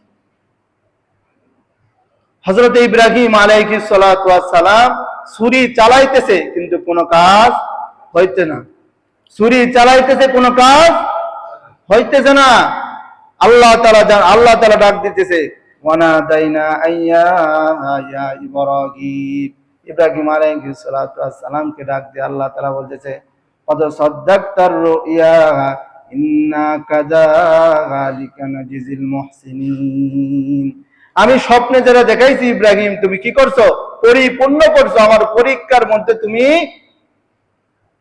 হযরত ইব্রাহিম আলাইহিস সালাতু ওয়াস সালাম ছুরি চালাইতেছে, কিন্তু কোনো কাজ হইতে না। ছুরি চালাইতেছে, কোনো কাজ হইতেছে না। আল্লাহ তাআলা ডাক দিতেছে, ওয়ানাদাইনা আইয়া ইয়া ইব্রাহিম। ইব্রাহিম আলাইহিস সালাতু ওয়াস সালামকে ডাক দিয়ে আল্লাহ তাআলা বলতেছে, কদ সাদ্দাকতার রুইয়া ইন্না কাযালিকা নাজিজিল মুহসিনিন। আমি স্বপ্নে যারা দেখাইছি ইব্রাহিম, তুমি কি করছো? পরিপূর্ণ করছো। আমার পরীক্ষার মধ্যে তুমি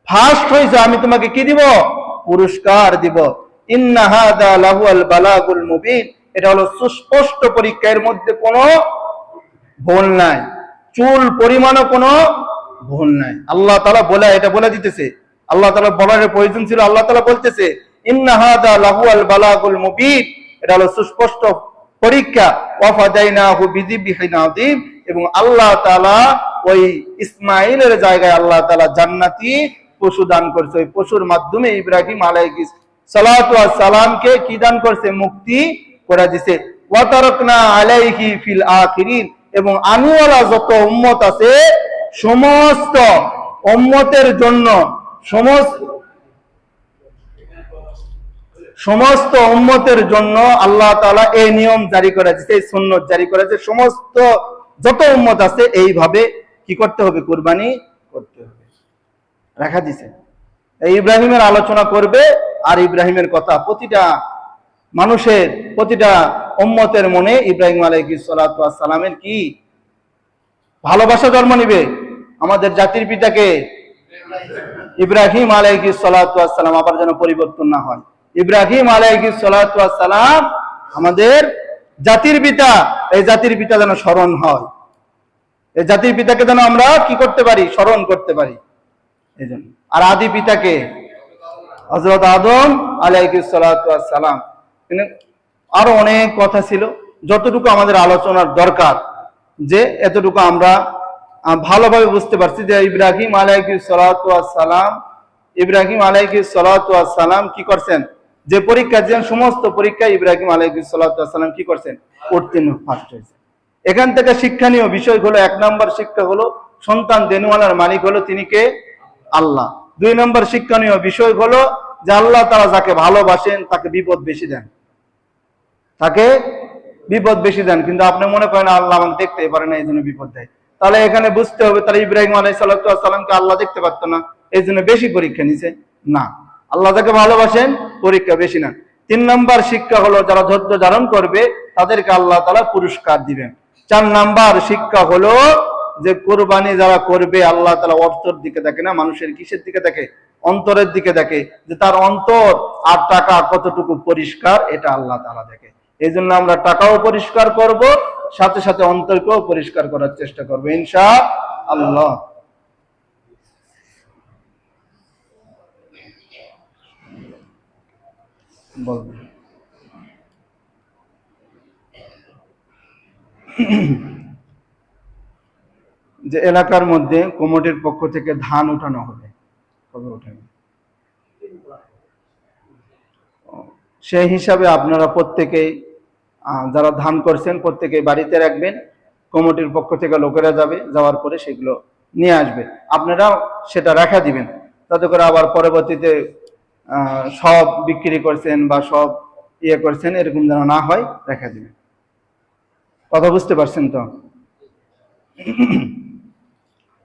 ফার্স্ট হইছো, আমি তোমাকে কি দিব? পুরস্কার দিব। ইন্না হাযা লাহুল বালাগুল মুবিন। এটা হলো সুস্পষ্ট পরীক্ষা, এর মধ্যে কোনো ভুল নাই, চুল পরিমাণও কোনো ভুল নাই। আল্লাহ তাআলা এটা বলে দিতেছে। আল্লাহ তাআলা বলার প্রয়োজন ছিল, আল্লাহ তাআলা বলতেছে ইন্না হাযা লাহুল বালাগুল মুবিন, এটা হলো সুস্পষ্ট পরীক্ষা। ওয়াফাদাইনাহু বিযিবহিন আযীম। এবং আল্লাহ তাআলা ওই ইসমাঈলের জায়গায় আল্লাহ তাআলা জান্নাতি পশু দান করছে। ওই পশুর মাধ্যমে ইব্রাহিম আলাইহিস সালাতু ওয়াস সালামকে কি দান করছে? মুক্তি করে দিয়েছে। ওয়া তারাকনা আলাইহি ফিল আখিরিন। এবং আমিওয়ালা যত উম্মত আছে, সমস্ত উম্মতের জন্য, সমস্ত উম্মতের জন্য আল্লাহ তাআলা এই নিয়ম জারি করে দিয়েছে, এই সুন্নাত জারি করেছে। সমস্ত যত উম্মত আছে এইভাবে কি করতে হবে? কুরবানি করতে হবে, রাখা দিয়েছে। এই ইব্রাহিমের আলোচনা করবে, আর ইব্রাহিমের কথা প্রতিটা মানুষের, প্রতিটা উম্মতের মনে ইব্রাহিম আলাইহিস সালাতু ওয়াস সালামের কি ভালোবাসা জন্ম নিবে। আমাদের জাতির পিতাকে ইব্রাহিম আলাইহিস সালাতু ওয়াস সালাম, আবার যেন পরিবর্তন না হয়। ইব্রাহিম আলাইহিস সালাতু ওয়াস সালাম আমাদের জাতির পিতা, এই জাতির পিতা যেন স্মরণ হয়, এই জাতির পিতাকে যেন আমরা কি করতে পারি? স্মরণ করতে পারি। এই জন্য। আর আদি পিতাকে হযরত আদম আলাইহিস সালাতু ওয়াস সালাম। আরো অনেক কথা ছিল, যতটুকু আমাদের আলোচনার দরকার, যে এতটুকু আমরা ভালোভাবে বুঝতে পারছি যে ইব্রাহিম আলাইহিস সালাতু ওয়াস সালাম, ইব্রাহিম আলাইহিস সালাতু ওয়াস সালাম কি করছেন? যে পরীক্ষা, যে সমস্ত পরীক্ষা ইব্রাহিম আলাইহিস সালাতু ওয়াস সালাম কি করছেন? উত্তীর্ণ, ফার্স্ট হয়েছে। এখান থেকে শিক্ষণীয় বিষয় হলো, 1 নম্বর শিক্ষা হলো সন্তান দেনওয়ালার মালিক হলো তিনি কে? আল্লাহ। 2 নম্বর শিক্ষণীয় বিষয় হলো যে আল্লাহ তাআলা যাকে ভালোবাসেন তাকে বিপদ বেশি দেন, তাকে বিপদ বেশি দেন। কিন্তু আপনি মনে করেন আল্লাহ আমাকে দেখতে পারে না, এই জন্য বিপদ দেয়। তাহলে এখানে বুঝতে হবে, তাহলে ইব্রাহিম আলাইহিস সালাতু ওয়াস সালামকে আল্লাহ দেখতে পারতো না, এই জন্য বেশি পরীক্ষা নিছে? না, আল্লাহ যাকে ভালোবাসেন পরীক্ষা বেশি না। 3 নম্বর শিক্ষা হলো যারা ধৈর্য ধারণ করবে তাদেরকে আল্লাহ তাআলা পুরস্কার দিবেন। 4 নম্বর শিক্ষা হলো যে কুরবানি যারা করবে আল্লাহ তাআলা অর্থের দিকে দেখে না, মানুষের কিসের দিকে দেখে? অন্তরের দিকে দেখে, যে তার অন্তর আর টাকা কতটুকু পরিষ্কার, এটা আল্লাহ তাআলা দেখে। এই জন্য আমরা টাকাও পরিষ্কার করব, সাথে সাথে অন্তরকেও পরিষ্কার করার চেষ্টা করবো ইনশাআল্লাহ। বলবেন যে এলাকার মধ্যে কমিটির পক্ষ থেকে ধান উঠানো হবে, কবে উঠাবে? সেই হিসাবে আপনারা প্রত্যেকেই যারা ধান করছেন প্রত্যেকেই বাড়িতে রাখবেন। কমিটির পক্ষ থেকে লোকেরা যাবে, যাওয়ার পরে সেগুলো নিয়ে আসবে, আপনারা সেটা রাখা দিবেন, যাতে করে আবার পরবর্তীতে সব বিক্রি করছেন বা সব ইয়ে করছেন এরকম যেন না হয়, রেখে দিবেন। কথা বুঝতে পারছেন তো?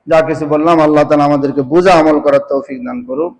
যা কিছু বললাম আল্লাহ তাআলা আমাদেরকে বুঝা আমল করার তৌফিক দান করুক।